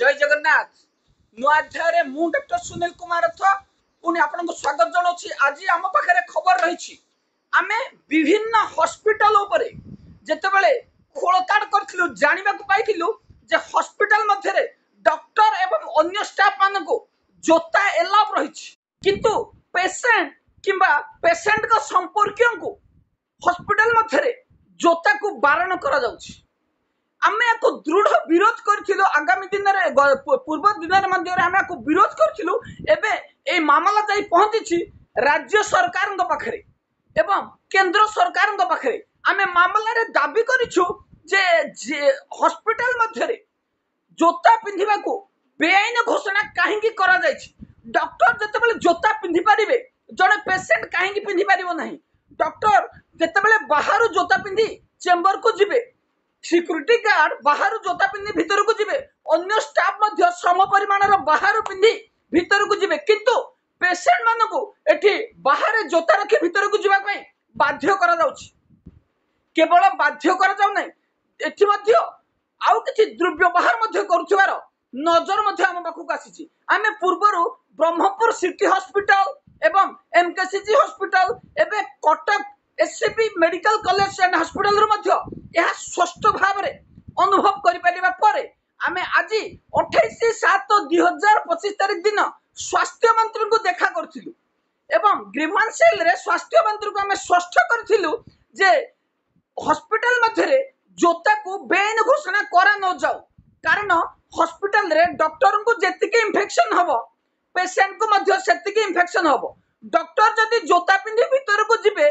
जय जगन्नाथ नुआ अध्याय मु डॉक्टर सुनील कुमार रथ पुणी आपन स्वागत जनाऊँ। आज आम पाखे खबर रही आमे विभिन्न हॉस्पिटल उपरे जेतेबेले खोलताड़ करथिलु जानिबाकु पाइथिलु जे हॉस्पिटल मध्यरे डॉक्टर एवं अन्य स्टाफ मानकु जोता एलाउ रही किंतु पेशेंट किंबा पेशेंट का संपर्कियों को हॉस्पिटल मध्यरे जोता को बारण करा जाउछि। आमे याको दृढ़ विरोध करथिलु आगामी दिन रे पूर्व दिन रे मध्य रे आमे याको विरोध करथिलु। एबे ए मामला जाई पहुंची राज्य सरकार पाखरे एवं केंद्र सरकार पाखरे आमे मामला रे दाबी करिछु जे हॉस्पिटल मध्य रे जोता पिंधिबा को बेआईन घोषणा काहेकि करा जायछि। डॉक्टर जेतेबेले जोता पिंधि परिबे जने पेशेंट काहेकि पिंधि परिबो नाही। डॉक्टर जेतेबेले बाहर जोता पिंधि चेंबर को जिबे सिक्यूरिटी गार्ड बाहर जोता पिंधि भीतर को जिबे अन्य स्टाफ मध्य सम परिमाणर बाहर पिंधि भीतर को जिबे किंतु पेशेंट मानको एठी बाहर जोता रखि भीतर को जिबा पई बाध्य करा जाउछि। केवल बाध्य करा जाउ नै एठी मध्य आउ किछि दुर्व्यवहार मध्य करूथिबार नजर मध्य हम पाखु आसीछि। आमे पूर्वरु ब्रह्मपुर सिटी हॉस्पिटल एवं एमकेसीजी हॉस्पिटल एबे Cuttack SCP medical college and hospital रो मध्य यह स्पष्ट भाव रे अनुभव करि परिबा परे आमे आज 28/7/2025 तारिख दिन स्वास्थ्य मंत्री को देखा करथिलु एवं ग्रीवांस सेल रे स्वास्थ्य मंत्री को आमे स्पष्ट करथिलु जे हॉस्पिटल मध्य रे जोता को बेआईन घोषणा करा न जाऊ कारण हॉस्पिटल रे डॉक्टर को जेतिके इन्फेक्शन हबो पेशेंट को मध्य सेतिके इन्फेक्शन हबो। डॉक्टर जदि जोता पिंधि भीतर को जिबे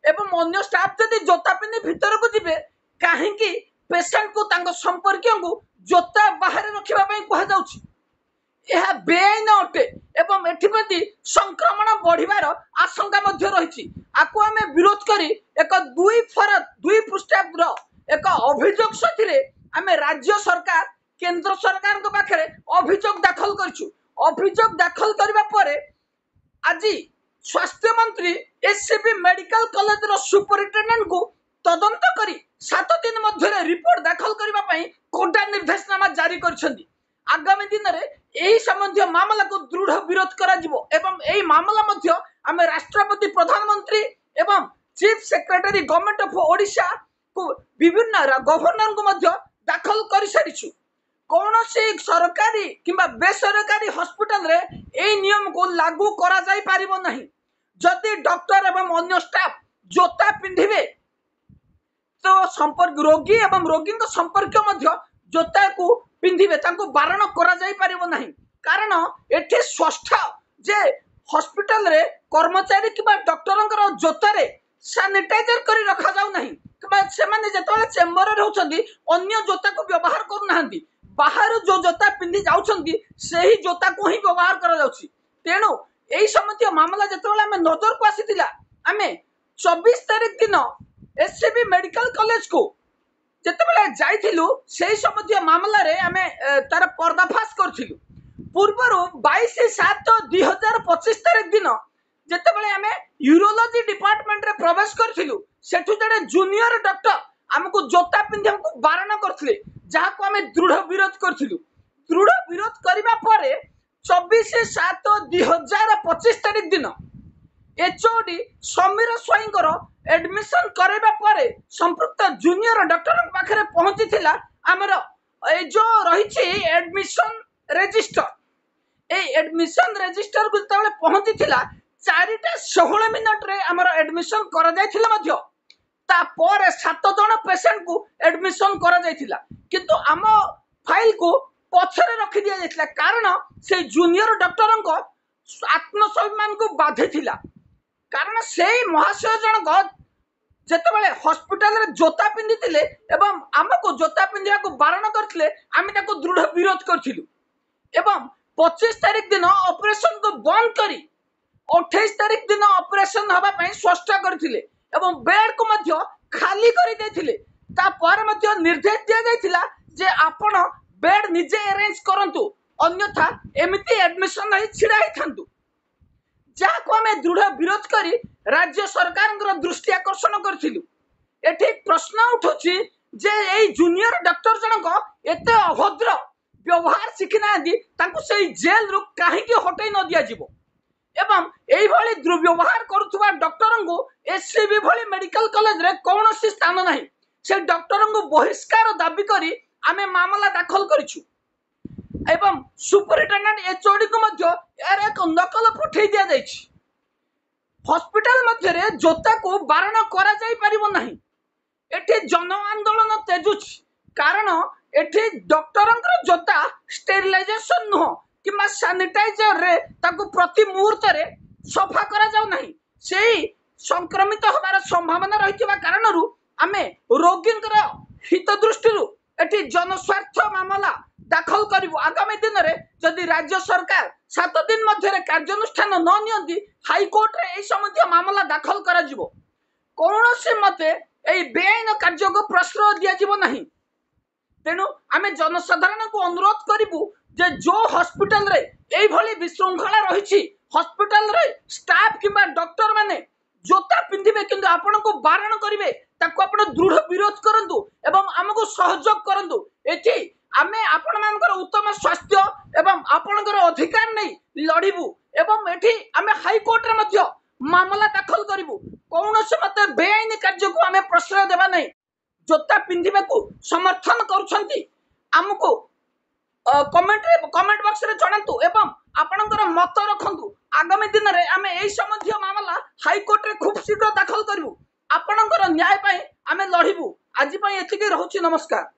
एवं अन्य स्टाफ जदि जोता पिंधि भीतर को जिबे काहेकि पेशेंट को तांको संपर्कियों को जोता बाहर रखिबा पई कहा जाउछि। यह बेआईन अटे एवं एथिप्रति संक्रमण बढ़िबार आशंका मध्य रहिछि। आकु आमे विरोध करी एक दुई पृष्ठार एक अभियोग सथिरे आमे राज्य सरकार केंद्र सरकार को पाखरे अभियोग दाखल करछु। अभियोग दाखल करबा परे आज स्वास्थ्य मंत्री एससीपी मेडिकल कॉलेज रो सुपरिटेंडेंट को तदंत करी 7 दिन मध्य रिपोर्ट दाखल करबा पई कोर्टा निर्देशनामा जारी करछन्ती। आगामी दिन रे एही संबंधी मामला को दृढ़ विरोध करा जिवो एवं एही मामला मध्य आमे राष्ट्रपति प्रधानमंत्री एवं chief secretary government of Odisha को विभिन्न गवर्नर को मध्य दाखल कर सारिछु। कौन से सरकारी किंबा बेसरकारी हॉस्पिटल रे एही नियम को लागू करा जाई पारिबो नाही। जदि डॉक्टर एवं अन्य स्टाफ जोता पिंधिबे तो संपर्क रोगी एवं रोगी संपर्क मध्य जोता को पिंधिबे तांको बारण करा जाई पारिबो नाही कारण एठी स्वस्थ जे हॉस्पिटल रे कर्मचारी किबा डॉक्टरंकर जोता रे सैनिटाइजर करी रखा जाउ नाही किबा से माने जेतले चेंबर रे होचंदी अन्य जोता को व्यवहार करू नाहंती बाहर जो जोता पिंधि जाउछंती सेही जोता को ही व्यवहार करा जाउछि। तेणु एही संबंधी मामला जेतले हमें नजर को आसीतिला हमें 24 तारिख दिन एससीबी मेडिकल कॉलेज को जेतेबेले जाइथिलु सेही संबंधी मामला रे हमें तार पर्दाफाश करथिलु। पूर्वरु 22/7/2025 तारिख दिन जेतेबेले हमें यूरोलॉजी डिपार्टमेंट रे प्रवेश करथिलु सेठु जड़े जूनियर डॉक्टर हमको जोता पिंधे को बारण करथिले जहा को हमें दृढ़ विरोध करथिलु। दृढ़ विरोध करिबा परे 24/7/2025 तारिख दिन एचओडी समीर स्वाईंकर एडमिशन करबा परे संपृक्त जूनियर डॉक्टर पाखरे पहुंची थिला हमर ए जो रहिछि एडमिशन रजिस्टर ए एडमिशन रजिस्टर को तबले पहुंची थिला 4:16 मिनिट रे हमर एडमिशन करा जायथिला मध्य ता पर 7 जन पेशेंट को एडमिशन करा जायथिला किंतु हम फाइल को पछरे रखि दिया जायथिला कारण से जूनियर डॉक्टर को आत्मसम्मान को बाधे थिला कारण से महाशय जन जेतेबेले हॉस्पिटल रे जोता पिंधिथिले एवं हमको जोता पिंधिया को बारण करथिले आमी ताको दृढ़ विरोध करथिलु एवं 25 तारिख दिन ऑपरेशन को बंद करी 28 तारिख दिन ऑपरेशन हबा पई स्पष्ट करथिले एवं बेड को मध्य खाली करि देथिले ता पर मध्य निर्देश दिया जायथिला जे आपण बेड निजे अरेंज करंतु अन्यथा एमिति एडमिशन नहीं छिड़ा ही थांतु जहा को हमें दृढ़ विरोध करी राज्य सरकार दृष्टि आकर्षण करथिलु। एठी प्रश्न उठुछि जे ए जूनियर डॉक्टर जनक एते अभद्र व्यवहार शिखि ना से जेल रु कहीं हटई न दिया जीवो एवं एभली दुर्व्यवहार करुवा डॉक्टर को एससीबी भली मेडिकल कॉलेज रे कौन स्थान नहीं से डॉक्टर को बहिष्कार दाबी करी आमे मामला दाखल करिछु एवं सुपरिटेंडेंट एचओडी को मध्य यार एक नकल पठे दिया जाइछि हॉस्पिटल मध्य रे जोता को बारण करा जाई परिबो नहीं एठी जन आंदोलन तेजुछि कारण एठी डॉक्टर जोता स्टेरिलाइजेशन नुह कि सैनिटाइजर रे ताको प्रति मुहूर्त रे सफा करा जाउ नहीं सेही संक्रमित होबार संभावना रहितबा कारणरू आमे रोगींकर हित दृष्टि एठी जनस्वार्थ मामला दाखल करिवु आगामी दिन रे जदि राज्य सरकार 7 दिन मध्य रे कार्यानुष्ठान न नियंती हाईकोर्ट रे एई संबंधी मामला दाखल करा जिवो कौनसी मते एई बेआईन कार्य को प्रश्रय दिया जिवो नहीं तेणु आमे जनसाधारण को अनुरोध करिवु जे जो हॉस्पिटल रे एई भली विशृंखला रहिछि हॉस्पिटल रे स्टाफ किबा डॉक्टर माने जोता पिंधिबे किंतु आपण को बारण करिवे ताको आपण दृढ़ विरोध करंतु एवं हमको सहयोग करंतु एठी आमे आपण मानकर उत्तम स्वास्थ्य एवं आपणकर अधिकार नै लड़िबु एवं एठी आमे हाई कोर्ट रे मध्य मामला दाखल करिवु कौनसे मते बेआईन कार्य को आमे प्रश्रय देबा नै जोता पिंधिबे को समर्थन करूछंती हमको कमेंट बॉक्स रे जणांतु एवं आपणकर मत रखंतु आगामी दिन रे आमे एई संबंधी मामला हाई कोर्ट रे खूब शीघ्र दाखल करिवु आपणकर न्याय पई आमे लढिबु आज पई एतिके रहउची नमस्कार।